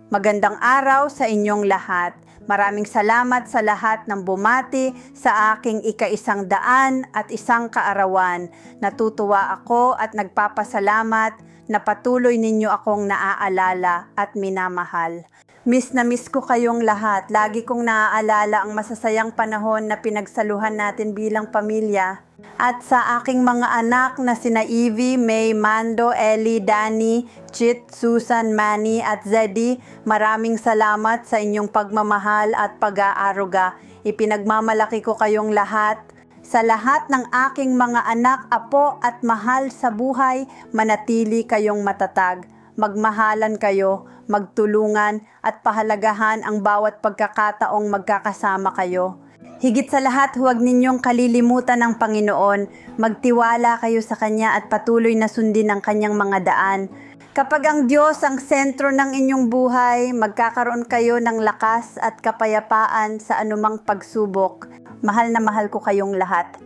Magandang araw sa inyong lahat. Maraming salamat sa lahat ng bumati sa aking ika-100 at isang kaarawan. Natutuwa ako at nagpapasalamat na patuloy ninyo akong naaalala at minamahal. Miss na miss ko kayong lahat. Lagi kong naaalala ang masasayang panahon na pinagsaluhan natin bilang pamilya. At sa aking mga anak na sina Evie, May, Mando, Ellie, Danny, Chit, Susan, Manny at Zeddy, maraming salamat sa inyong pagmamahal at pag-aaruga. Ipinagmamalaki ko kayong lahat. Sa lahat ng aking mga anak, apo at mahal sa buhay, manatili kayong matatag. Magmahalan kayo, magtulungan at pahalagahan ang bawat pagkakataong magkakasama kayo. Higit sa lahat, huwag ninyong kalilimutan ang Panginoon. Magtiwala kayo sa Kanya at patuloy na sundin ang Kanyang mga daan. Kapag ang Diyos ang sentro ng inyong buhay, magkakaroon kayo ng lakas at kapayapaan sa anumang pagsubok. Mahal na mahal ko kayong lahat.